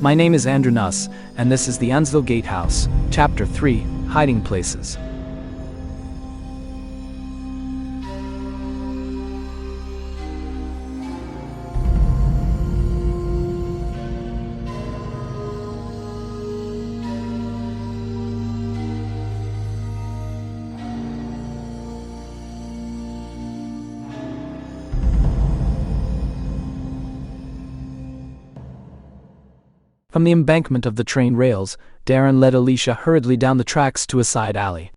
My name is Andrew Nuss, and this is the Ansville Gatehouse, Chapter 3, Hiding Places. From the embankment of the train rails, Daren led Alicia hurriedly down the tracks to a side alley.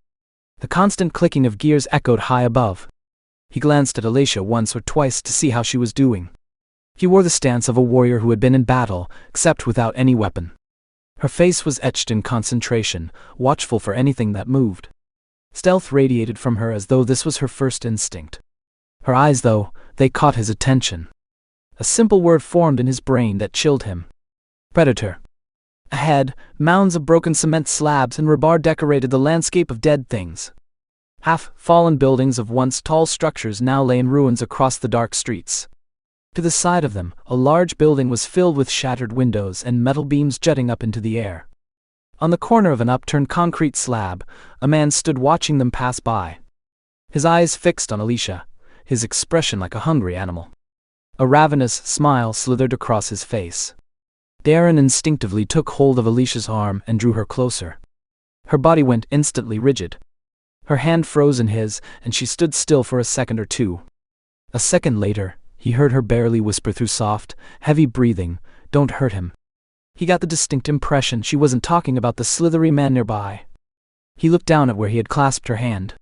The constant clicking of gears echoed high above. He glanced at Alicia once or twice to see how she was doing. He wore the stance of a warrior who had been in battle, except without any weapon. Her face was etched in concentration, watchful for anything that moved. Stealth radiated from her as though this was her first instinct. Her eyes, though, they caught his attention. A simple word formed in his brain that chilled him. Predator. Ahead, mounds of broken cement slabs and rebar decorated the landscape of dead things. Half-fallen buildings of once tall structures now lay in ruins across the dark streets. To the side of them, a large building was filled with shattered windows and metal beams jutting up into the air. On the corner of an upturned concrete slab, a man stood watching them pass by. His eyes fixed on Alicia, his expression like a hungry animal. A ravenous smile slithered across his face. Daren instinctively took hold of Alicia's arm and drew her closer. Her body went instantly rigid. Her hand froze in his, and she stood still for a second or two. A second later, he heard her barely whisper through soft, heavy breathing, "Don't hurt him." He got the distinct impression she wasn't talking about the slithery man nearby. He looked down at where he had clasped her hand.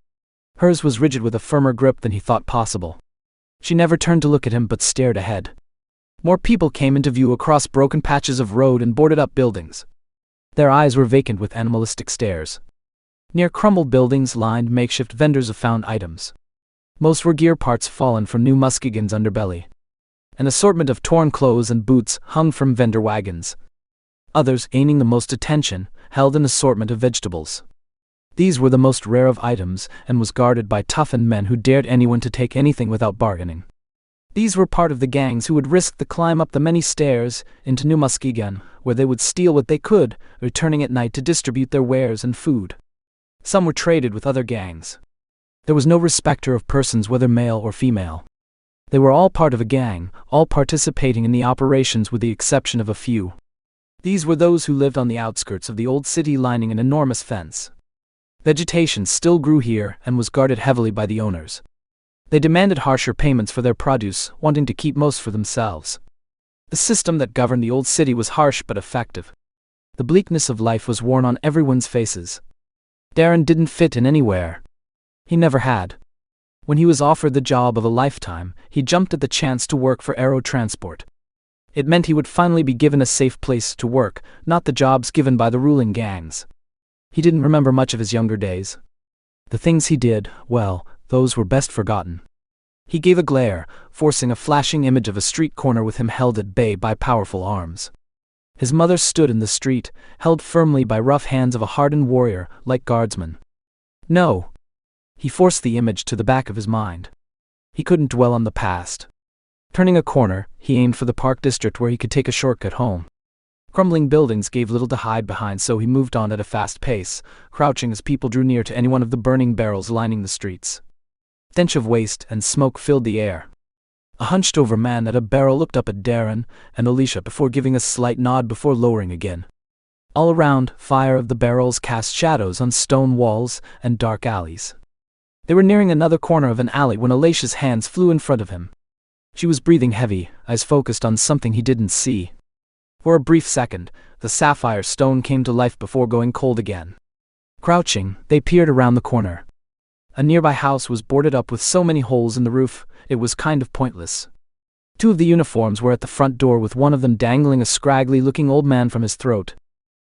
Hers was rigid with a firmer grip than he thought possible. She never turned to look at him but stared ahead. More people came into view across broken patches of road and boarded-up buildings. Their eyes were vacant with animalistic stares. Near crumbled buildings lined makeshift vendors of found items. Most were gear parts fallen from New Muskegon's underbelly. An assortment of torn clothes and boots hung from vendor wagons. Others, gaining the most attention, held an assortment of vegetables. These were the most rare of items and was guarded by toughened men who dared anyone to take anything without bargaining. These were part of the gangs who would risk the climb up the many stairs into New Muskegon, where they would steal what they could, returning at night to distribute their wares and food. Some were traded with other gangs. There was no respecter of persons, whether male or female. They were all part of a gang, all participating in the operations with the exception of a few. These were those who lived on the outskirts of the old city lining an enormous fence. Vegetation still grew here and was guarded heavily by the owners. They demanded harsher payments for their produce, wanting to keep most for themselves. The system that governed the old city was harsh but effective. The bleakness of life was worn on everyone's faces. Daren didn't fit in anywhere. He never had. When he was offered the job of a lifetime, he jumped at the chance to work for Aero Transport. It meant he would finally be given a safe place to work, not the jobs given by the ruling gangs. He didn't remember much of his younger days. The things he did, well, those were best forgotten. He gave a glare, forcing a flashing image of a street corner with him held at bay by powerful arms. His mother stood in the street, held firmly by rough hands of a hardened warrior, like guardsmen. No. He forced the image to the back of his mind. He couldn't dwell on the past. Turning a corner, he aimed for the Park District where he could take a shortcut home. Crumbling buildings gave little to hide behind, so he moved on at a fast pace, crouching as people drew near to any one of the burning barrels lining the streets. A stench of waste and smoke filled the air. A hunched-over man at a barrel looked up at Daren and Alicia before giving a slight nod before lowering again. All around, fire of the barrels cast shadows on stone walls and dark alleys. They were nearing another corner of an alley when Alicia's hands flew in front of him. She was breathing heavy, eyes focused on something he didn't see. For a brief second, the sapphire stone came to life before going cold again. Crouching, they peered around the corner. A nearby house was boarded up with so many holes in the roof, it was kind of pointless. Two of the uniforms were at the front door, with one of them dangling a scraggly-looking old man from his throat.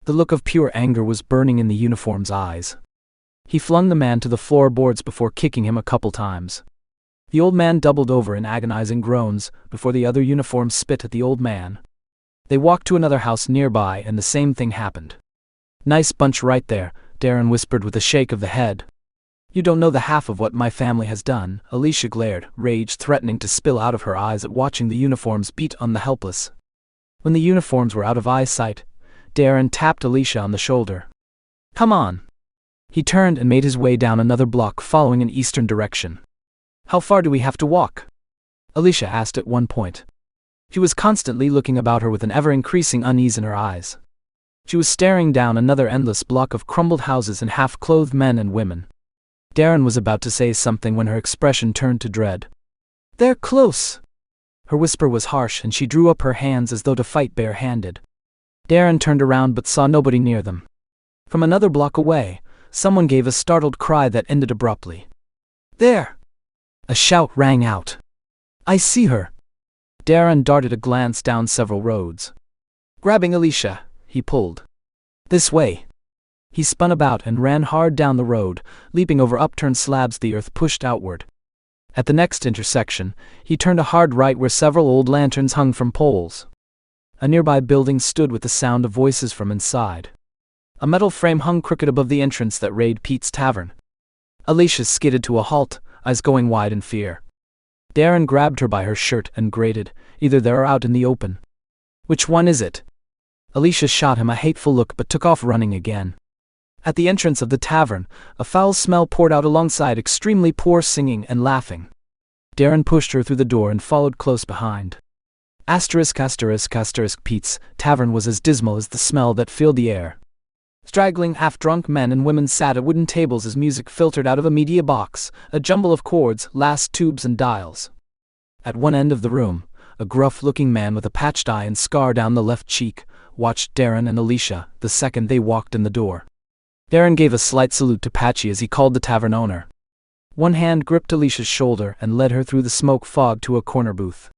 The look of pure anger was burning in the uniform's eyes. He flung the man to the floorboards before kicking him a couple times. The old man doubled over in agonizing groans before the other uniforms spit at the old man. They walked to another house nearby and the same thing happened. "Nice bunch right there," Daren whispered with a shake of the head. "You don't know the half of what my family has done," Alicia glared, rage threatening to spill out of her eyes at watching the uniforms beat on the helpless. When the uniforms were out of eyesight, Daren tapped Alicia on the shoulder. "Come on." He turned and made his way down another block following an eastern direction. "How far do we have to walk?" Alicia asked at one point. She was constantly looking about her with an ever-increasing unease in her eyes. She was staring down another endless block of crumbled houses and half-clothed men and women. Daren was about to say something when her expression turned to dread. "They're close." Her whisper was harsh and she drew up her hands as though to fight bare-handed. Daren turned around but saw nobody near them. From another block away, someone gave a startled cry that ended abruptly. "There!" A shout rang out. "I see her!" Daren darted a glance down several roads. Grabbing Alicia, he pulled. "This way!" He spun about and ran hard down the road, leaping over upturned slabs the earth pushed outward. At the next intersection, he turned a hard right where several old lanterns hung from poles. A nearby building stood with the sound of voices from inside. A metal frame hung crooked above the entrance that read Pete's Tavern. Alicia skidded to a halt, eyes going wide in fear. Daren grabbed her by her shirt and grated, "Either there or out in the open." "Which one is it?" Alicia shot him a hateful look but took off running again. At the entrance of the tavern, a foul smell poured out alongside extremely poor singing and laughing. Daren pushed her through the door and followed close behind. Pete's Tavern was as dismal as the smell that filled the air. Straggling, half-drunk men and women sat at wooden tables as music filtered out of a media box, a jumble of cords, last tubes and dials. At one end of the room, a gruff-looking man with a patched eye and scar down the left cheek watched Daren and Alicia the second they walked in the door. Daren gave a slight salute to Patchy as he called the tavern owner. One hand gripped Alicia's shoulder and led her through the smoke fog to a corner booth.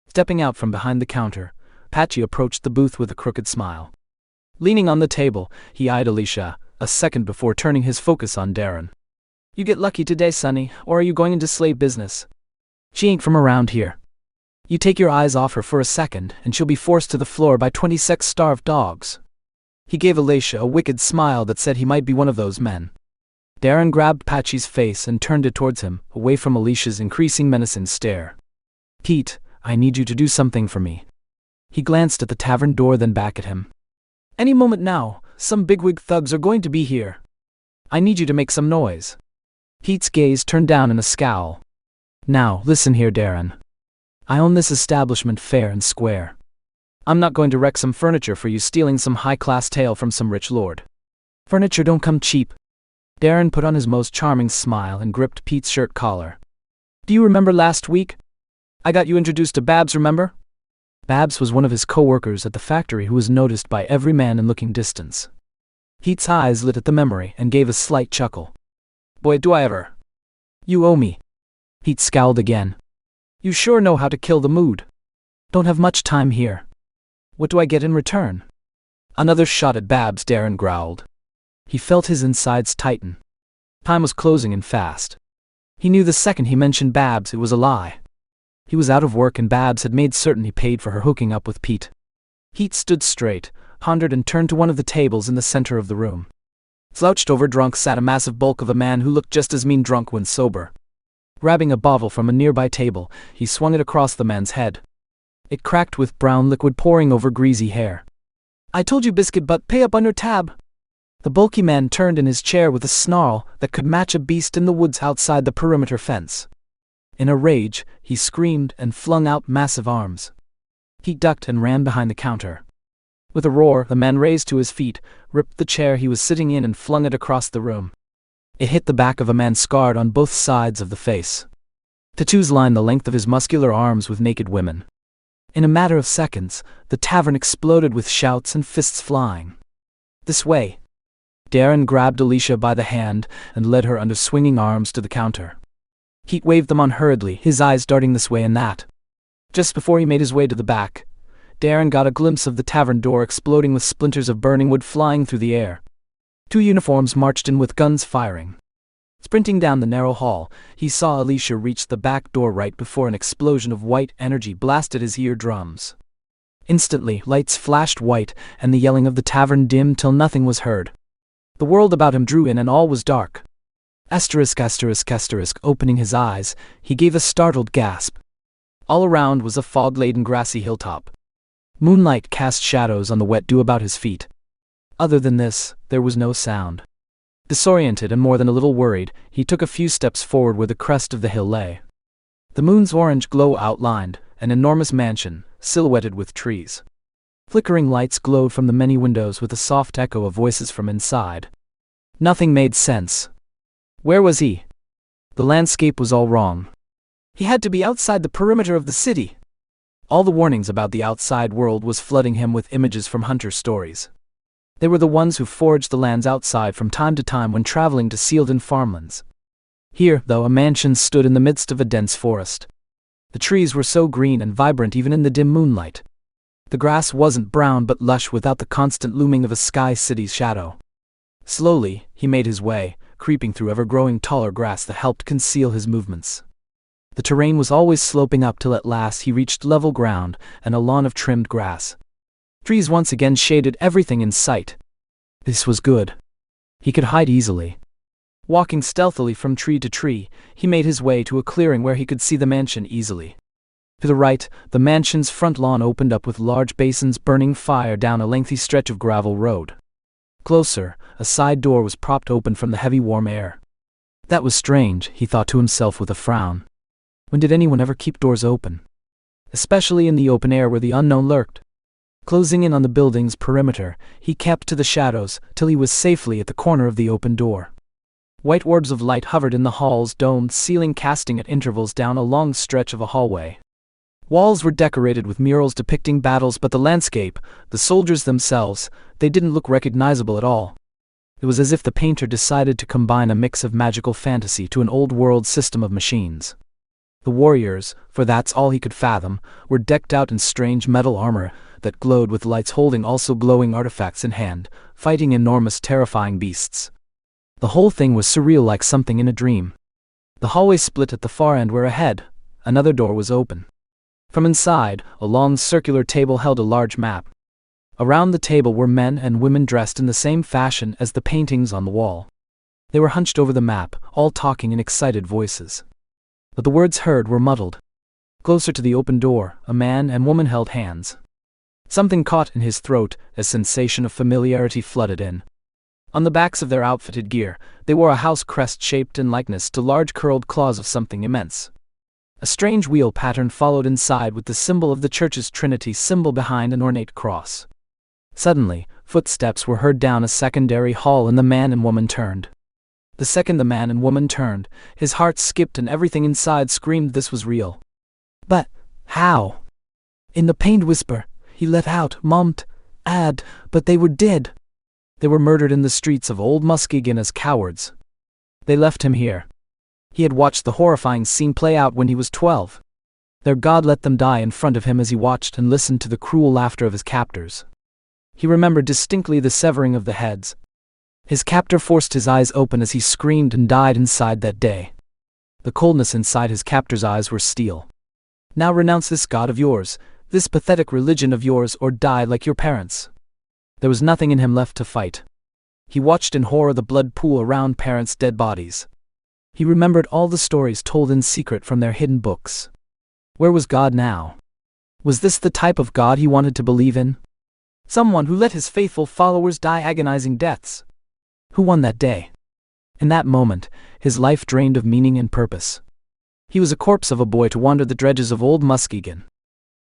Stepping out from behind the counter, Patchy approached the booth with a crooked smile. Leaning on the table, he eyed Alicia, a second before turning his focus on Daren. "You get lucky today, Sonny, or are you going into slave business? She ain't from around here. You take your eyes off her for a second, and she'll be forced to the floor by 26 starved dogs." He gave Alicia a wicked smile that said he might be one of those men. Daren grabbed Patchy's face and turned it towards him, away from Alicia's increasing menacing stare. "Pete, I need you to do something for me." He glanced at the tavern door then back at him. "Any moment now, some bigwig thugs are going to be here. I need you to make some noise." Pete's gaze turned down in a scowl. "Now, listen here, Daren. I own this establishment fair and square. I'm not going to wreck some furniture for you stealing some high-class tale from some rich lord. Furniture don't come cheap." Daren put on his most charming smile and gripped Pete's shirt collar. "Do you remember last week? I got you introduced to Babs, remember?" Babs was one of his co-workers at the factory who was noticed by every man in looking distance. Pete's eyes lit at the memory and gave a slight chuckle. "Boy, do I ever. You owe me." Pete scowled again. "You sure know how to kill the mood. Don't have much time here. What do I get in return?" "Another shot at Babs," Daren growled. He felt his insides tighten. Time was closing in fast. He knew the second he mentioned Babs it was a lie. He was out of work and Babs had made certain he paid for her hooking up with Pete. Pete stood straight, pondered and turned to one of the tables in the center of the room. Slouched over drunk sat a massive bulk of a man who looked just as mean drunk when sober. Grabbing a bottle from a nearby table, he swung it across the man's head. It cracked with brown liquid pouring over greasy hair. "I told you, biscuit butt, pay up on your tab." The bulky man turned in his chair with a snarl that could match a beast in the woods outside the perimeter fence. In a rage, he screamed and flung out massive arms. He ducked and ran behind the counter. With a roar, the man raised to his feet, ripped the chair he was sitting in and flung it across the room. It hit the back of a man scarred on both sides of the face. Tattoos lined the length of his muscular arms with naked women. In a matter of seconds, the tavern exploded with shouts and fists flying. "This way." Daren grabbed Alicia by the hand and led her under swinging arms to the counter. Pete waved them on hurriedly, his eyes darting this way and that. Just before he made his way to the back, Daren got a glimpse of the tavern door exploding with splinters of burning wood flying through the air. 2 uniforms marched in with guns firing. Sprinting down the narrow hall, he saw Alicia reach the back door right before an explosion of white energy blasted his eardrums. Instantly, lights flashed white, and the yelling of the tavern dimmed till nothing was heard. The world about him drew in and all was dark. Opening his eyes, he gave a startled gasp. All around was a fog-laden grassy hilltop. Moonlight cast shadows on the wet dew about his feet. Other than this, there was no sound. Disoriented and more than a little worried, he took a few steps forward where the crest of the hill lay. The moon's orange glow outlined an enormous mansion, silhouetted with trees. Flickering lights glowed from the many windows with a soft echo of voices from inside. Nothing made sense. Where was he? The landscape was all wrong. He had to be outside the perimeter of the city. All the warnings about the outside world was flooding him with images from hunter stories. They were the ones who foraged the lands outside from time to time when traveling to sealed-in farmlands. Here, though, a mansion stood in the midst of a dense forest. The trees were so green and vibrant even in the dim moonlight. The grass wasn't brown but lush without the constant looming of a sky city's shadow. Slowly, he made his way, creeping through ever-growing taller grass that helped conceal his movements. The terrain was always sloping up till at last he reached level ground and a lawn of trimmed grass. Trees once again shaded everything in sight. This was good. He could hide easily. Walking stealthily from tree to tree, he made his way to a clearing where he could see the mansion easily. To the right, the mansion's front lawn opened up with large basins burning fire down a lengthy stretch of gravel road. Closer, a side door was propped open from the heavy warm air. That was strange, he thought to himself with a frown. When did anyone ever keep doors open? Especially in the open air where the unknown lurked. Closing in on the building's perimeter, he kept to the shadows till he was safely at the corner of the open door. White orbs of light hovered in the hall's domed ceiling, casting at intervals down a long stretch of a hallway. Walls were decorated with murals depicting battles, but the landscape, the soldiers themselves, they didn't look recognizable at all. It was as if the painter decided to combine a mix of magical fantasy to an old-world system of machines. The warriors, for that's all he could fathom, were decked out in strange metal armor that glowed with lights, holding also glowing artifacts in hand, fighting enormous terrifying beasts. The whole thing was surreal, like something in a dream. The hallway split at the far end where ahead, another door was open. From inside, a long circular table held a large map. Around the table were men and women dressed in the same fashion as the paintings on the wall. They were hunched over the map, all talking in excited voices. But the words heard were muddled. Closer to the open door, a man and woman held hands. Something caught in his throat, a sensation of familiarity flooded in. On the backs of their outfitted gear, they wore a house crest shaped in likeness to large curled claws of something immense. A strange wheel pattern followed inside with the symbol of the church's Trinity symbol behind an ornate cross. Suddenly, footsteps were heard down a secondary hall and the man and woman turned. The second the man and woman turned, his heart skipped and everything inside screamed this was real. But, how? In the pained whisper, he let out, mummed, but they were dead. They were murdered in the streets of old Muskegon as cowards. They left him here. He had watched the horrifying scene play out when he was 12. Their God let them die in front of him as he watched and listened to the cruel laughter of his captors. He remembered distinctly the severing of the heads. His captor forced his eyes open as he screamed and died inside that day. The coldness inside his captor's eyes were steel. Now renounce this God of yours, this pathetic religion of yours, or die like your parents. There was nothing in him left to fight. He watched in horror the blood pool around parents' dead bodies. He remembered all the stories told in secret from their hidden books. Where was God now? Was this the type of God he wanted to believe in? Someone who let his faithful followers die agonizing deaths. Who won that day? In that moment, his life drained of meaning and purpose. He was a corpse of a boy to wander the dredges of old Muskegon.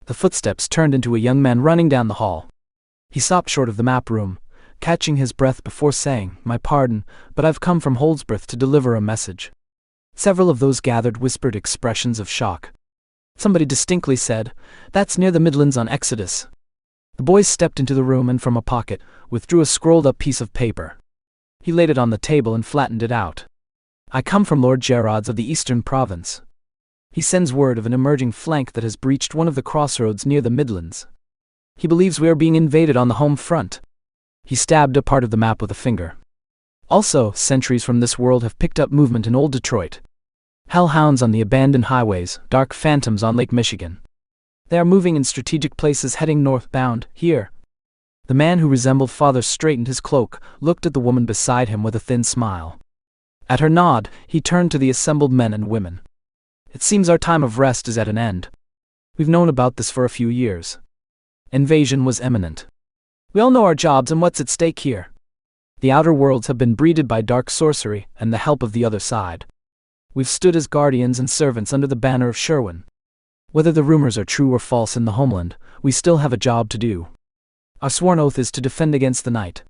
The footsteps turned into a young man running down the hall. He stopped short of the map room, catching his breath before saying, "My pardon, but I've come from Holdsworth to deliver a message." Several of those gathered whispered expressions of shock. Somebody distinctly said, "That's near the Midlands on Exodus." The boy stepped into the room and from a pocket, withdrew a scrolled-up piece of paper. He laid it on the table and flattened it out. "I come from Lord Gerard's of the Eastern Province. He sends word of an emerging flank that has breached one of the crossroads near the Midlands. He believes we are being invaded on the home front." He stabbed a part of the map with a finger. "Also, sentries from this world have picked up movement in Old Detroit. Hellhounds on the abandoned highways, dark phantoms on Lake Michigan. They are moving in strategic places heading northbound, here." The man who resembled father straightened his cloak, looked at the woman beside him with a thin smile. At her nod, he turned to the assembled men and women. "It seems our time of rest is at an end. We've known about this for a few years. Invasion was imminent. We all know our jobs and what's at stake here. The outer worlds have been breeded by dark sorcery and the help of the other side. We've stood as guardians and servants under the banner of Sherwin. Whether the rumors are true or false in the homeland, we still have a job to do. Our sworn oath is to defend against the night.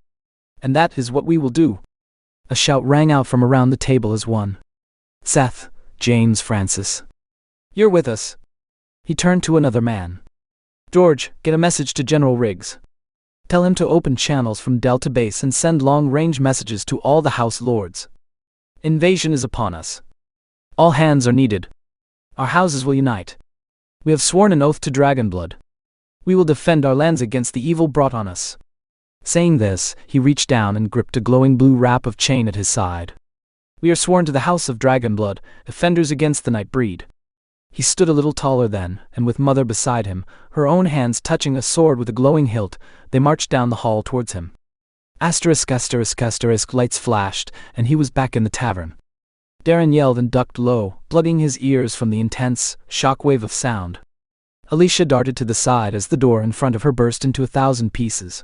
And that is what we will do. A shout rang out from around the table as one. Seth, James Francis. You're with us. He turned to another man. George, get a message to General Riggs. Tell him to open channels from Delta Base and send long-range messages to all the House Lords. Invasion is upon us. All hands are needed. Our houses will unite. We have sworn an oath to Dragonblood. We will defend our lands against the evil brought on us. Saying this, he reached down and gripped a glowing blue wrap of chain at his side. We are sworn to the House of Dragonblood, defenders against the night breed. He stood a little taller then, and with Mother beside him, her own hands touching a sword with a glowing hilt, they marched down the hall towards him. Asterisk, asterisk, asterisk, lights flashed, and he was back in the tavern. Daren yelled and ducked low, blooding his ears from the intense shockwave of sound. Alicia darted to the side as the door in front of her burst into 1,000 pieces.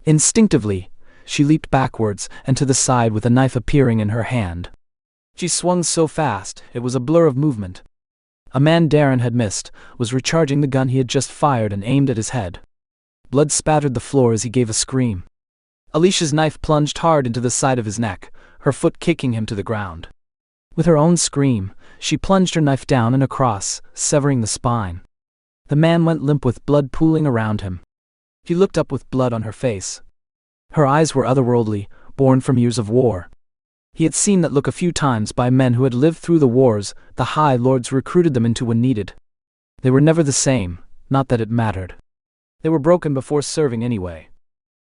Instinctively, she leaped backwards and to the side with a knife appearing in her hand. She swung so fast, it was a blur of movement. A man Daren had missed was recharging the gun he had just fired and aimed at his head. Blood spattered the floor as he gave a scream. Alicia's knife plunged hard into the side of his neck, her foot kicking him to the ground. With her own scream, she plunged her knife down and across, severing the spine. The man went limp with blood pooling around him. She looked up with blood on her face. Her eyes were otherworldly, born from years of war. He had seen that look a few times by men who had lived through the wars the High Lords recruited them into when needed. They were never the same, not that it mattered. They were broken before serving anyway.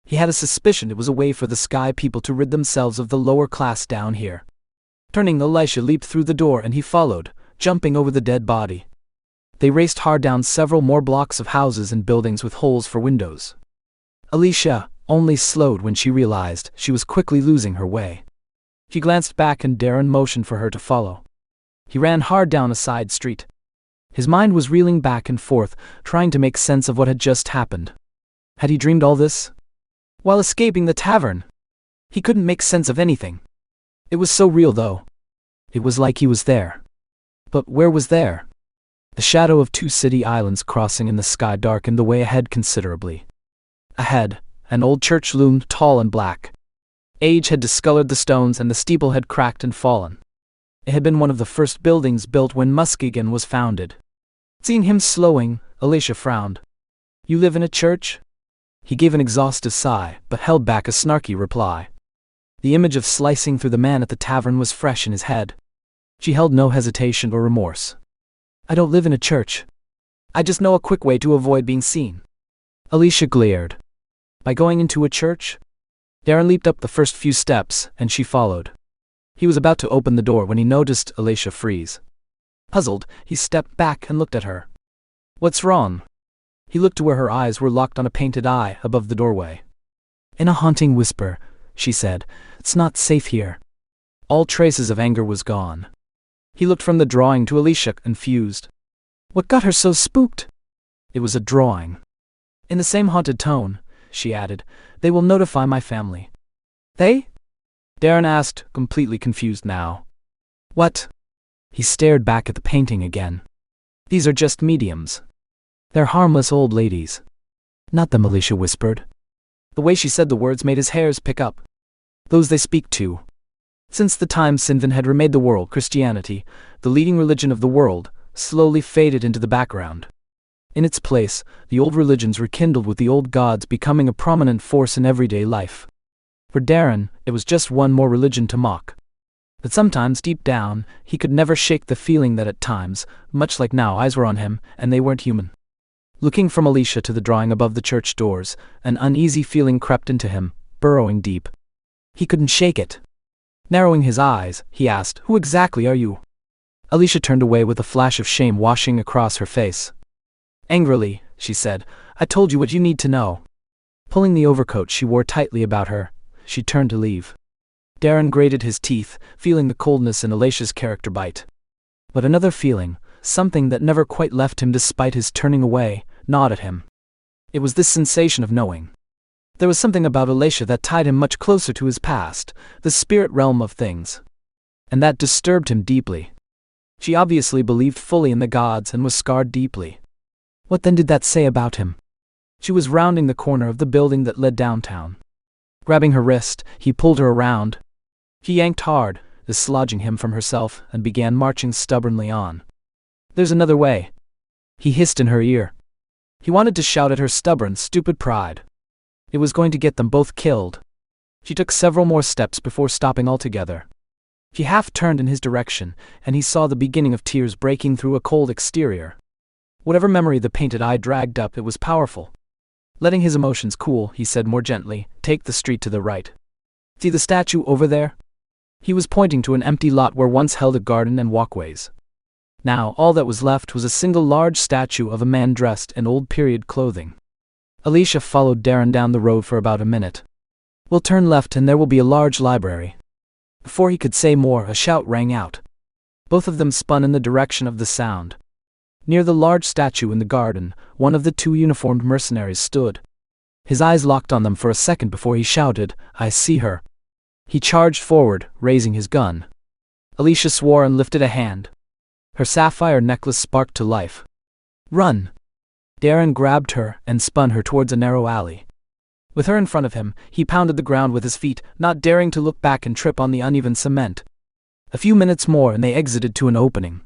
He had a suspicion it was a way for the Sky people to rid themselves of the lower class down here. Turning, Alicia leaped through the door and he followed, jumping over the dead body. They raced hard down several more blocks of houses and buildings with holes for windows. Alicia only slowed when she realized she was quickly losing her way. She glanced back and Daren motioned for her to follow. He ran hard down a side street. His mind was reeling back and forth, trying to make sense of what had just happened. Had he dreamed all this? While escaping the tavern? He couldn't make sense of anything. It was so real, though. It was like he was there. But where was there? The shadow of two city islands crossing in the sky darkened the way ahead considerably. Ahead, an old church loomed tall and black. Age had discolored the stones and the steeple had cracked and fallen. It had been one of the first buildings built when Muskegon was founded. Seeing him slowing, Alicia frowned. You live in a church? He gave an exhaustive sigh, but held back a snarky reply. The image of slicing through the man at the tavern was fresh in his head. She held no hesitation or remorse. I don't live in a church. I just know a quick way to avoid being seen. Alicia glared. By going into a church? Daren leaped up the first few steps, and she followed. He was about to open the door when he noticed Alicia freeze. Puzzled, he stepped back and looked at her. What's wrong? He looked to where her eyes were locked on a painted eye above the doorway. In a haunting whisper, she said, It's not safe here. All traces of anger was gone. He looked from the drawing to Alicia, confused. What got her so spooked? It was a drawing. In the same haunted tone, she added, They will notify my family. They? Daren asked, completely confused now. What? He stared back at the painting again. These are just mediums. They're harmless old ladies. Not them, Alicia whispered. The way she said the words made his hairs pick up. Those they speak to. Since the time Sinvan had remade the world, Christianity, the leading religion of the world, slowly faded into the background. In its place, the old religions rekindled with the old gods becoming a prominent force in everyday life. For Daren, it was just one more religion to mock. But sometimes, deep down, he could never shake the feeling that at times, much like now, eyes were on him, and they weren't human. Looking from Alicia to the drawing above the church doors, an uneasy feeling crept into him, burrowing deep. He couldn't shake it. Narrowing his eyes, he asked, Who exactly are you? Alicia turned away with a flash of shame washing across her face. Angrily, she said, I told you what you need to know. Pulling the overcoat she wore tightly about her, she turned to leave. Daren grated his teeth, feeling the coldness in Alicia's character bite. But another feeling, something that never quite left him despite his turning away, gnawed at him. It was this sensation of knowing. There was something about Alicia that tied him much closer to his past, the spirit realm of things. And that disturbed him deeply. She obviously believed fully in the gods and was scarred deeply. What then did that say about him? She was rounding the corner of the building that led downtown. Grabbing her wrist, he pulled her around. He yanked hard, dislodging him from herself, and began marching stubbornly on. "There's another way," he hissed in her ear. He wanted to shout at her stubborn, stupid pride. It was going to get them both killed. She took several more steps before stopping altogether. She half turned in his direction, and he saw the beginning of tears breaking through a cold exterior. Whatever memory the painted eye dragged up, it was powerful. Letting his emotions cool, he said more gently, "Take the street to the right. See the statue over there?" He was pointing to an empty lot where once held a garden and walkways. Now, all that was left was a single large statue of a man dressed in old-period clothing. Alicia followed Daren down the road for about a minute. "We'll turn left and there will be a large library." Before he could say more, a shout rang out. Both of them spun in the direction of the sound. Near the large statue in the garden, one of the two uniformed mercenaries stood. His eyes locked on them for a second before he shouted, "I see her." He charged forward, raising his gun. Alicia swore and lifted a hand. Her sapphire necklace sparked to life. "Run!" Daren grabbed her and spun her towards a narrow alley. With her in front of him, he pounded the ground with his feet, not daring to look back and trip on the uneven cement. A few minutes more and they exited to an opening.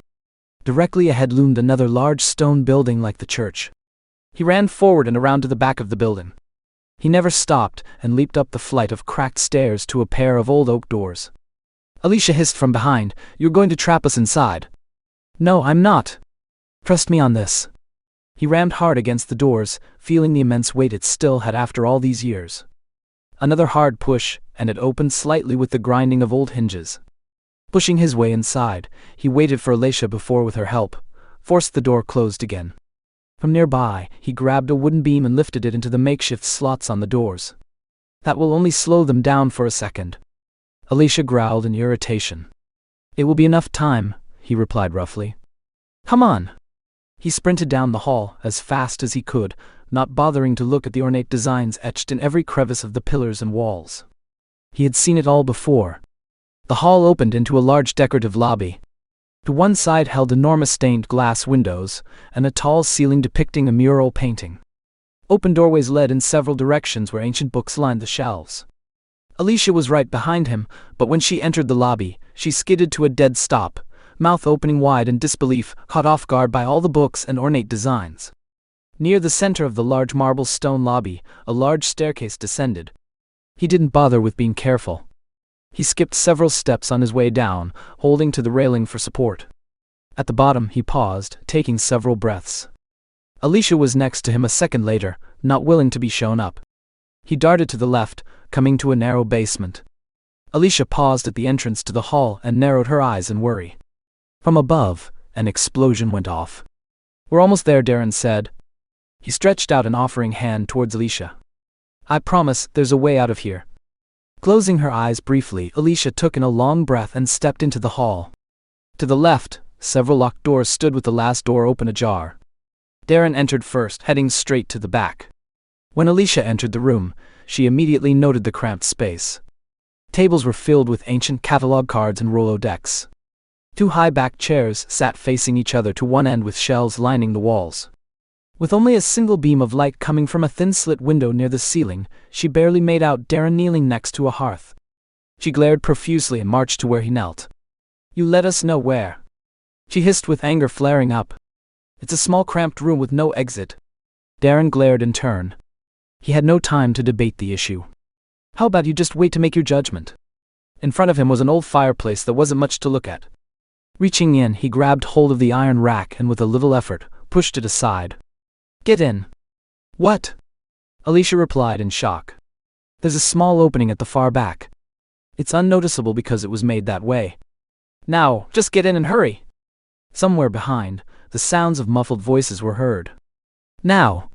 Directly ahead loomed another large stone building like the church. He ran forward and around to the back of the building. He never stopped and leaped up the flight of cracked stairs to a pair of old oak doors. Alicia hissed from behind, "You're going to trap us inside." "No, I'm not. Trust me on this." He rammed hard against the doors, feeling the immense weight it still had after all these years. Another hard push, and it opened slightly with the grinding of old hinges. Pushing his way inside, he waited for Alicia before, with her help, forced the door closed again. From nearby, he grabbed a wooden beam and lifted it into the makeshift slots on the doors. "That will only slow them down for a second." Alicia growled in irritation. "It will be enough time," he replied roughly. "Come on." He sprinted down the hall as fast as he could, not bothering to look at the ornate designs etched in every crevice of the pillars and walls. He had seen it all before. The hall opened into a large decorative lobby. To one side held enormous stained glass windows, and a tall ceiling depicting a mural painting. Open doorways led in several directions where ancient books lined the shelves. Alicia was right behind him, but when she entered the lobby, she skidded to a dead stop, mouth opening wide in disbelief, caught off guard by all the books and ornate designs. Near the center of the large marble stone lobby, a large staircase descended. He didn't bother with being careful. He skipped several steps on his way down, holding to the railing for support. At the bottom, he paused, taking several breaths. Alicia was next to him a second later, not willing to be shown up. He darted to the left, coming to a narrow basement. Alicia paused at the entrance to the hall and narrowed her eyes in worry. From above, an explosion went off. "We're almost there," Daren said. He stretched out an offering hand towards Alicia. "I promise, there's a way out of here." Closing her eyes briefly, Alicia took in a long breath and stepped into the hall. To the left, several locked doors stood with the last door open ajar. Daren entered first, heading straight to the back. When Alicia entered the room, she immediately noted the cramped space. Tables were filled with ancient catalog cards and Rolodex. Two high-backed chairs sat facing each other to one end with shelves lining the walls. With only a single beam of light coming from a thin slit window near the ceiling, she barely made out Daren kneeling next to a hearth. She glared profusely and marched to where he knelt. "You let us know where," she hissed with anger flaring up. "It's a small cramped room with no exit." Daren glared in turn. He had no time to debate the issue. "How about you just wait to make your judgment?" In front of him was an old fireplace that wasn't much to look at. Reaching in, he grabbed hold of the iron rack and with a little effort, pushed it aside. "Get in." "What?" Alicia replied in shock. "There's a small opening at the far back. It's unnoticeable because it was made that way. Now, just get in and hurry." Somewhere behind, the sounds of muffled voices were heard. "Now."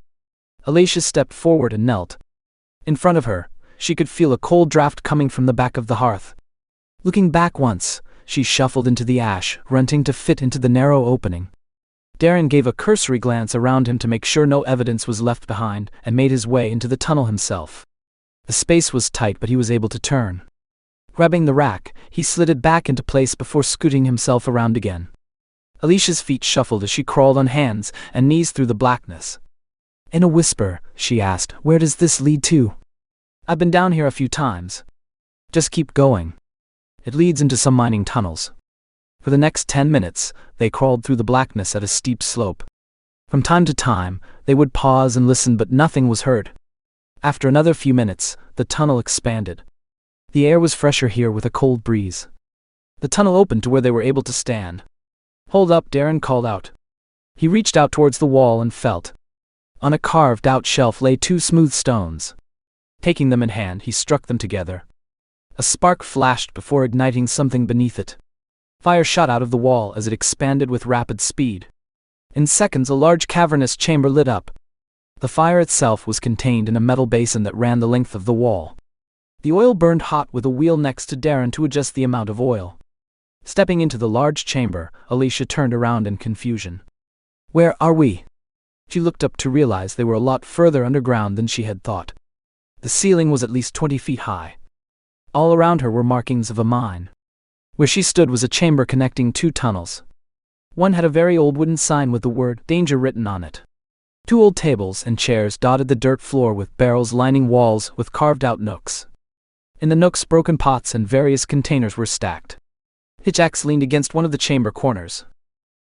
Alicia stepped forward and knelt. In front of her, she could feel a cold draft coming from the back of the hearth. Looking back once, she shuffled into the ash, running to fit into the narrow opening. Daren gave a cursory glance around him to make sure no evidence was left behind and made his way into the tunnel himself. The space was tight, but he was able to turn. Grabbing the rack, he slid it back into place before scooting himself around again. Alicia's feet shuffled as she crawled on hands and knees through the blackness. In a whisper, she asked, "Where does this lead to?" "I've been down here a few times." "Just keep going. It leads into some mining tunnels." For the next 10 minutes, they crawled through the blackness at a steep slope. From time to time, they would pause and listen, but nothing was heard. After another few minutes, the tunnel expanded. The air was fresher here with a cold breeze. The tunnel opened to where they were able to stand. "Hold up," Daren called out. He reached out towards the wall and felt. On a carved-out shelf lay 2 smooth stones. Taking them in hand, he struck them together. A spark flashed before igniting something beneath it. Fire shot out of the wall as it expanded with rapid speed. In seconds, a large cavernous chamber lit up. The fire itself was contained in a metal basin that ran the length of the wall. The oil burned hot with a wheel next to Daren to adjust the amount of oil. Stepping into the large chamber, Alicia turned around in confusion. "Where are we?" She looked up to realize they were a lot further underground than she had thought. The ceiling was at least 20 feet high. All around her were markings of a mine. Where she stood was a chamber connecting 2 tunnels. One had a very old wooden sign with the word "Danger" written on it. 2 old tables and chairs dotted the dirt floor with barrels lining walls with carved-out nooks. In the nooks, broken pots and various containers were stacked. Hitchcock leaned against one of the chamber corners.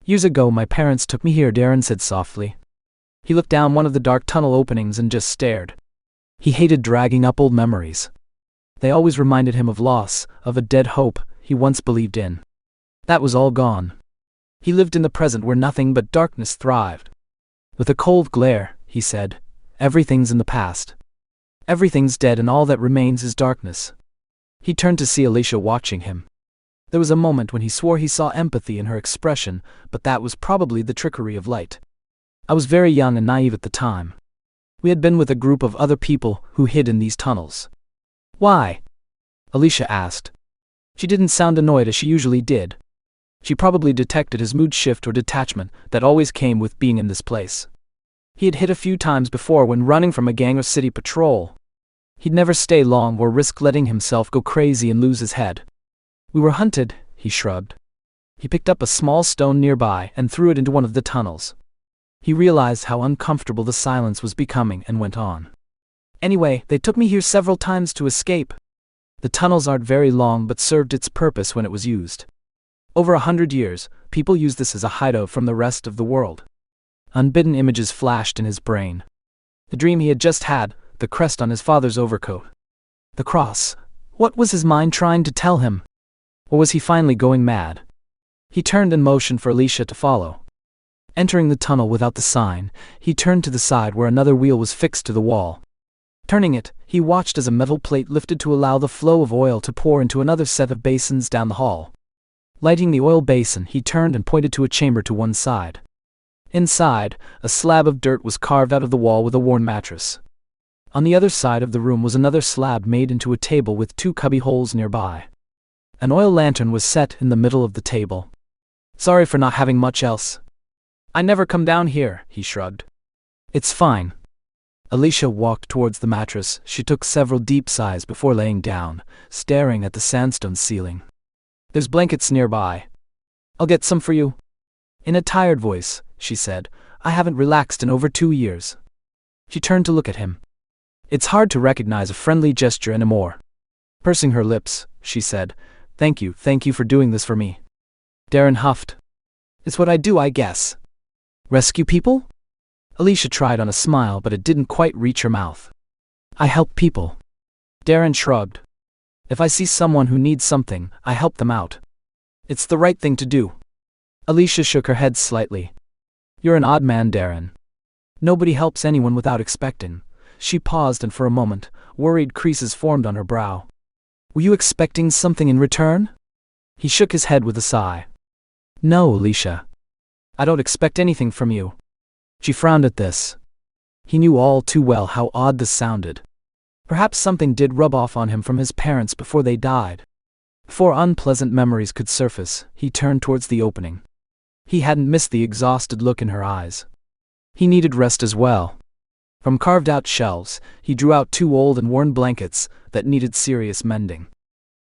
"Years ago, my parents took me here," Daren said softly. He looked down one of the dark tunnel openings and just stared. He hated dragging up old memories. They always reminded him of loss, of a dead hope he once believed in. That was all gone. He lived in the present where nothing but darkness thrived. With a cold glare, he said, "Everything's in the past. Everything's dead, and all that remains is darkness." He turned to see Alicia watching him. There was a moment when he swore he saw empathy in her expression, but that was probably the trickery of light. "I was very young and naive at the time. We had been with a group of other people who hid in these tunnels." "Why?" Alicia asked. She didn't sound annoyed as she usually did. She probably detected his mood shift or detachment that always came with being in this place. He had hid a few times before when running from a gang or city patrol. He'd never stay long or risk letting himself go crazy and lose his head. "We were hunted," he shrugged. He picked up a small stone nearby and threw it into one of the tunnels. He realized how uncomfortable the silence was becoming and went on. "Anyway, they took me here several times to escape. The tunnels aren't very long but served its purpose when it was used. Over 100 years, people used this as a hideout from the rest of the world." Unbidden images flashed in his brain. The dream he had just had, the crest on his father's overcoat. The cross. What was his mind trying to tell him? Or was he finally going mad? He turned and motioned for Alicia to follow. Entering the tunnel without the sign, he turned to the side where another wheel was fixed to the wall. Turning it, he watched as a metal plate lifted to allow the flow of oil to pour into another set of basins down the hall. Lighting the oil basin, he turned and pointed to a chamber to one side. Inside, a slab of dirt was carved out of the wall with a worn mattress. On the other side of the room was another slab made into a table with 2 cubby holes nearby. An oil lantern was set in the middle of the table. "Sorry for not having much else. I never come down here," he shrugged. "It's fine." Alicia walked towards the mattress. She took several deep sighs before laying down, staring at the sandstone ceiling. "There's blankets nearby. I'll get some for you." In a tired voice, she said, "I haven't relaxed in over 2 years." She turned to look at him. It's hard to recognize a friendly gesture anymore. Pursing her lips, she said, thank you for doing this for me." Daren huffed. "It's what I do, I guess." "Rescue people?" Alicia tried on a smile, but it didn't quite reach her mouth. "I help people." Daren shrugged. "If I see someone who needs something, I help them out. It's the right thing to do." Alicia shook her head slightly. "You're an odd man, Daren. Nobody helps anyone without expecting." She paused, and for a moment, worried creases formed on her brow. "Were you expecting something in return?" He shook his head with a sigh. "No, Alicia. I don't expect anything from you." She frowned at this. He knew all too well how odd this sounded. Perhaps something did rub off on him from his parents before they died. Before unpleasant memories could surface, he turned towards the opening. He hadn't missed the exhausted look in her eyes. He needed rest as well. From carved-out shelves, he drew out 2 old and worn blankets that needed serious mending.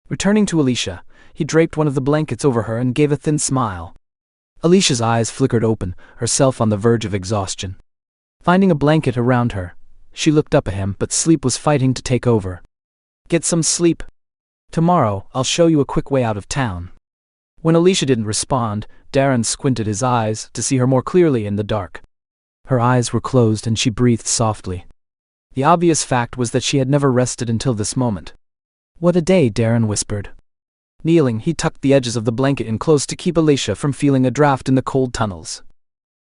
Returning to Alicia, he draped one of the blankets over her and gave a thin smile. Alicia's eyes flickered open, herself on the verge of exhaustion. Finding a blanket around her, she looked up at him, but sleep was fighting to take over. "Get some sleep. Tomorrow, I'll show you a quick way out of town." When Alicia didn't respond, Daren squinted his eyes to see her more clearly in the dark. Her eyes were closed and she breathed softly. The obvious fact was that she had never rested until this moment. "What a day," Daren whispered. Kneeling, he tucked the edges of the blanket in close to keep Alicia from feeling a draft in the cold tunnels.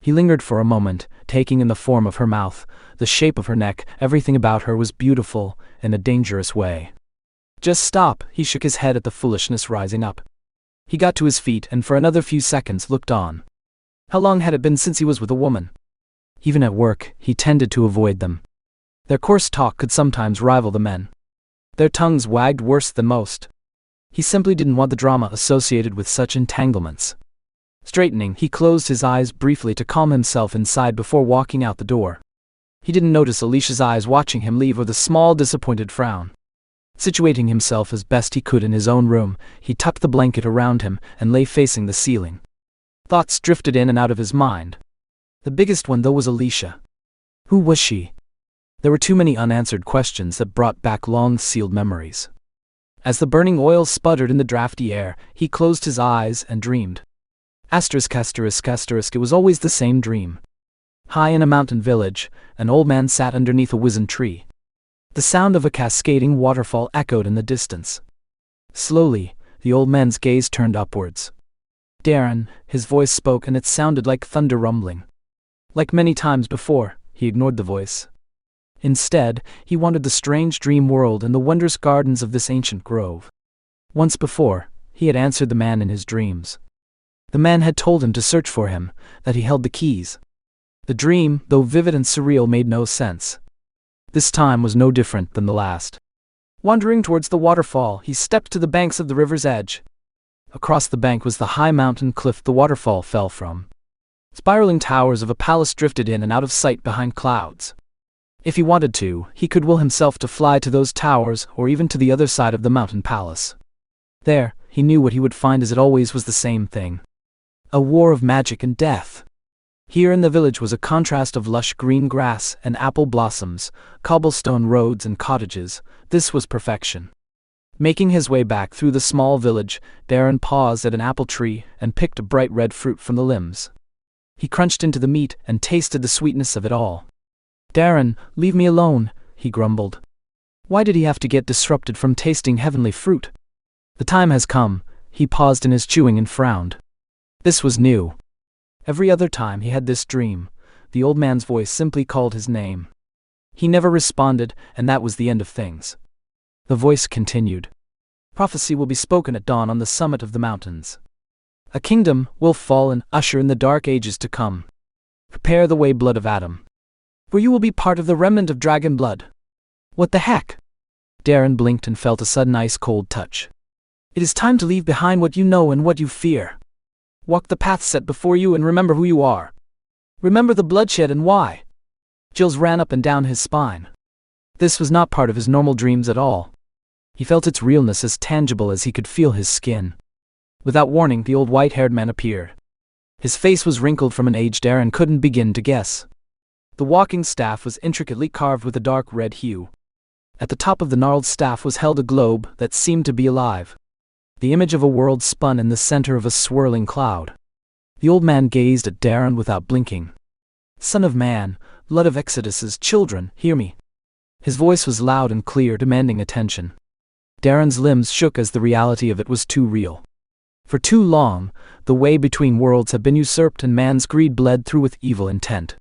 He lingered for a moment, taking in the form of her mouth, the shape of her neck. Everything about her was beautiful in a dangerous way. "Just stop," he shook his head at the foolishness rising up. He got to his feet and for another few seconds looked on. How long had it been since he was with a woman? Even at work, he tended to avoid them. Their coarse talk could sometimes rival the men. Their tongues wagged worse than most. He simply didn't want the drama associated with such entanglements. Straightening, he closed his eyes briefly to calm himself inside before walking out the door. He didn't notice Alicia's eyes watching him leave with a small disappointed frown. Situating himself as best he could in his own room, he tucked the blanket around him and lay facing the ceiling. Thoughts drifted in and out of his mind. The biggest one, though, was Alicia. Who was she? There were too many unanswered questions that brought back long-sealed memories. As the burning oil sputtered in the drafty air, he closed his eyes and dreamed. It was always the same dream. High in a mountain village, an old man sat underneath a wizened tree. The sound of a cascading waterfall echoed in the distance. Slowly, the old man's gaze turned upwards. "Daren," his voice spoke, and it sounded like thunder rumbling. Like many times before, he ignored the voice. Instead, he wanted the strange dream world and the wondrous gardens of this ancient grove. Once before, he had answered the man in his dreams. The man had told him to search for him, that he held the keys. The dream, though vivid and surreal, made no sense. This time was no different than the last. Wandering towards the waterfall, he stepped to the banks of the river's edge. Across the bank was the high mountain cliff the waterfall fell from. Spiraling towers of a palace drifted in and out of sight behind clouds. If he wanted to, he could will himself to fly to those towers or even to the other side of the mountain palace. There, he knew what he would find, as it always was the same thing. A war of magic and death. Here in the village was a contrast of lush green grass and apple blossoms, cobblestone roads and cottages. This was perfection. Making his way back through the small village, Daren paused at an apple tree and picked a bright red fruit from the limbs. He crunched into the meat and tasted the sweetness of it all. "Daren, leave me alone," he grumbled. Why did he have to get disrupted from tasting heavenly fruit? "The time has come." He paused in his chewing and frowned. This was new. Every other time he had this dream, the old man's voice simply called his name. He never responded, and that was the end of things. The voice continued. "Prophecy will be spoken at dawn on the summit of the mountains. A kingdom will fall and usher in the dark ages to come. Prepare the way, blood of Adam. For you will be part of the remnant of dragon blood." What the heck? Daren blinked and felt a sudden ice-cold touch. "It is time to leave behind what you know and what you fear. Walk the path set before you and remember who you are. Remember the bloodshed and why." Chills ran up and down his spine. This was not part of his normal dreams at all. He felt its realness as tangible as he could feel his skin. Without warning, the old white-haired man appeared. His face was wrinkled from an age Daren couldn't begin to guess. The walking staff was intricately carved with a dark red hue. At the top of the gnarled staff was held a globe that seemed to be alive. The image of a world spun in the center of a swirling cloud. The old man gazed at Daren without blinking. "Son of man, blood of Exodus's children, hear me." His voice was loud and clear, demanding attention. Daren's limbs shook as the reality of it was too real. For too long, the way between worlds had been usurped and man's greed bled through with evil intent.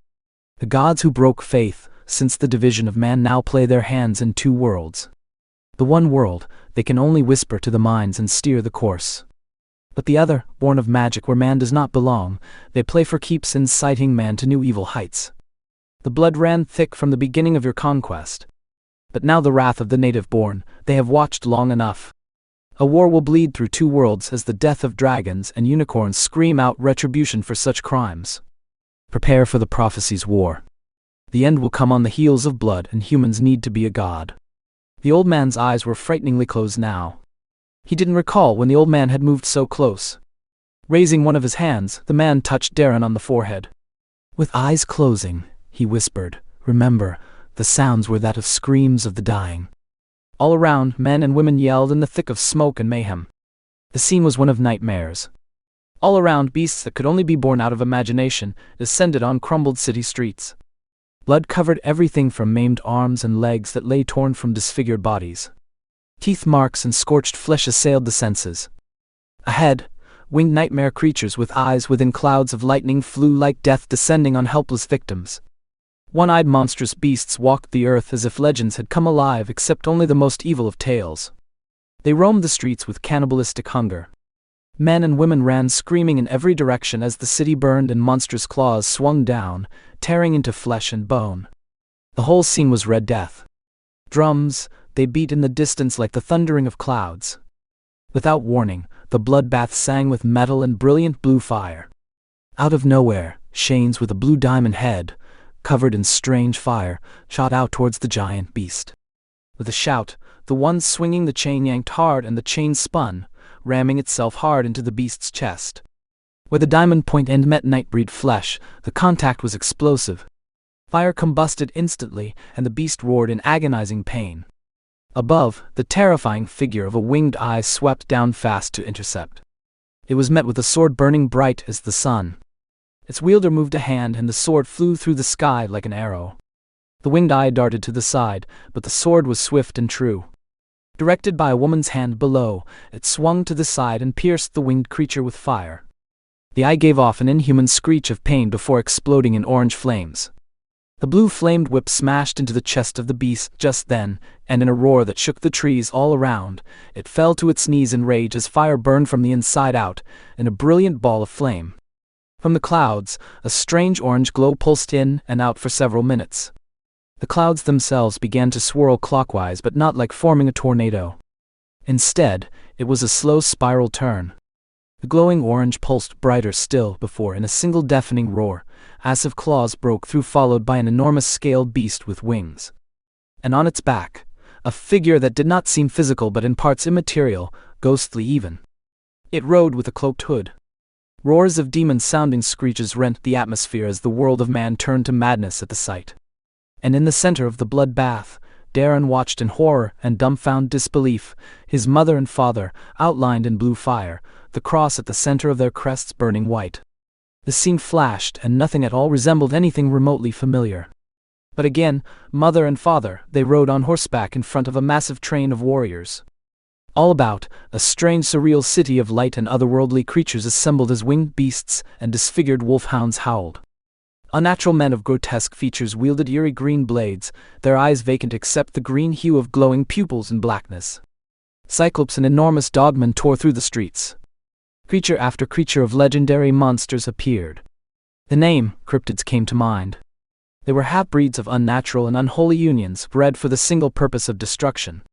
The gods who broke faith since the division of man now play their hands in two worlds. The one world, they can only whisper to the minds and steer the course. But the other, born of magic where man does not belong, they play for keeps, inciting man to new evil heights. The blood ran thick from the beginning of your conquest. But now the wrath of the native born, they have watched long enough. A war will bleed through two worlds as the death of dragons and unicorns scream out retribution for such crimes. Prepare for the prophecy's war. The end will come on the heels of blood, and humans need to be a god. The old man's eyes were frighteningly closed now. He didn't recall when the old man had moved so close. Raising one of his hands, the man touched Daren on the forehead. With eyes closing, he whispered, "Remember, the sounds were that of screams of the dying." All around, men and women yelled in the thick of smoke and mayhem. The scene was one of nightmares. All around, beasts that could only be born out of imagination descended on crumbled city streets. Blood covered everything from maimed arms and legs that lay torn from disfigured bodies. Teeth marks and scorched flesh assailed the senses. Ahead, winged nightmare creatures with eyes within clouds of lightning flew like death descending on helpless victims. One-eyed monstrous beasts walked the earth as if legends had come alive, except only the most evil of tales. They roamed the streets with cannibalistic hunger. Men and women ran screaming in every direction as the city burned and monstrous claws swung down, tearing into flesh and bone. The whole scene was red death. Drums, they beat in the distance like the thundering of clouds. Without warning, the bloodbath sang with metal and brilliant blue fire. Out of nowhere, Shanes with a blue diamond head, covered in strange fire, shot out towards the giant beast. With a shout, the one swinging the chain yanked hard and the chain spun, ramming itself hard into the beast's chest. Where the diamond point end met nightbreed flesh, the contact was explosive. Fire combusted instantly, and the beast roared in agonizing pain. Above, the terrifying figure of a winged eye swept down fast to intercept. It was met with a sword burning bright as the sun. Its wielder moved a hand and the sword flew through the sky like an arrow. The winged eye darted to the side, but the sword was swift and true. Directed by a woman's hand below, it swung to the side and pierced the winged creature with fire. The eye gave off an inhuman screech of pain before exploding in orange flames. The blue-flamed whip smashed into the chest of the beast just then, and in a roar that shook the trees all around, it fell to its knees in rage as fire burned from the inside out, in a brilliant ball of flame. From the clouds, a strange orange glow pulsed in and out for several minutes. The clouds themselves began to swirl clockwise, but not like forming a tornado. Instead, it was a slow spiral turn. The glowing orange pulsed brighter still before, in a single deafening roar, massive claws broke through, followed by an enormous scaled beast with wings. And on its back, a figure that did not seem physical but in parts immaterial, ghostly even. It rode with a cloaked hood. Roars of demon-sounding screeches rent the atmosphere as the world of man turned to madness at the sight. And in the center of the bloodbath, Daren watched in horror and dumbfounded disbelief, his mother and father, outlined in blue fire, the cross at the center of their crests burning white. The scene flashed, and nothing at all resembled anything remotely familiar. But again, mother and father, they rode on horseback in front of a massive train of warriors. All about, a strange surreal city of light and otherworldly creatures assembled as winged beasts and disfigured wolfhounds howled. Unnatural men of grotesque features wielded eerie green blades, their eyes vacant except the green hue of glowing pupils in blackness. Cyclops and enormous dogmen tore through the streets. Creature after creature of legendary monsters appeared. The name, cryptids, came to mind. They were half-breeds of unnatural and unholy unions, bred for the single purpose of destruction.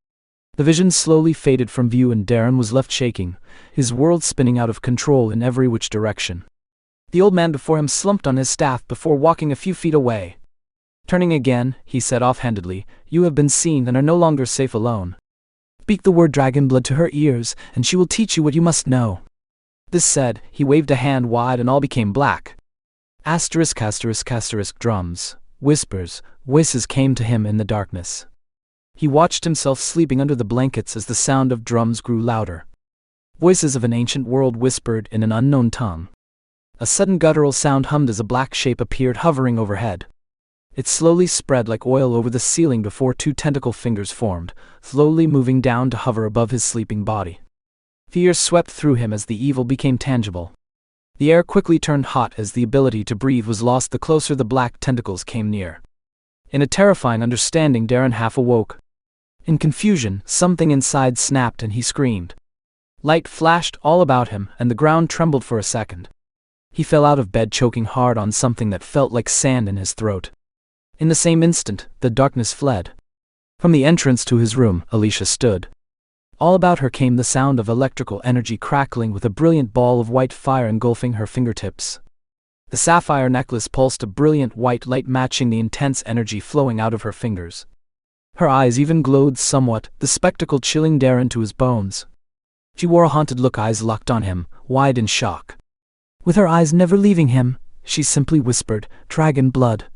The vision slowly faded from view and Daren was left shaking, his world spinning out of control in every which direction. The old man before him slumped on his staff before walking a few feet away. Turning again, he said offhandedly, "You have been seen and are no longer safe alone. Speak the word dragon blood to her ears, and she will teach you what you must know." This said, he waved a hand wide and all became black. Asterisk asterisk asterisk drums, whispers, voices came to him in the darkness. He watched himself sleeping under the blankets as the sound of drums grew louder. Voices of an ancient world whispered in an unknown tongue. A sudden guttural sound hummed as a black shape appeared hovering overhead. It slowly spread like oil over the ceiling before two tentacle fingers formed, slowly moving down to hover above his sleeping body. Fear swept through him as the evil became tangible. The air quickly turned hot as the ability to breathe was lost the closer the black tentacles came near. In a terrifying understanding, Daren half awoke. In confusion, something inside snapped and he screamed. Light flashed all about him and the ground trembled for a second. He fell out of bed choking hard on something that felt like sand in his throat. In the same instant, the darkness fled. From the entrance to his room, Alicia stood. All about her came the sound of electrical energy crackling with a brilliant ball of white fire engulfing her fingertips. The sapphire necklace pulsed a brilliant white light matching the intense energy flowing out of her fingers. Her eyes even glowed somewhat, the spectacle chilling Daren to his bones. She wore a haunted look, eyes locked on him, wide in shock. With her eyes never leaving him, she simply whispered, "Dragon blood."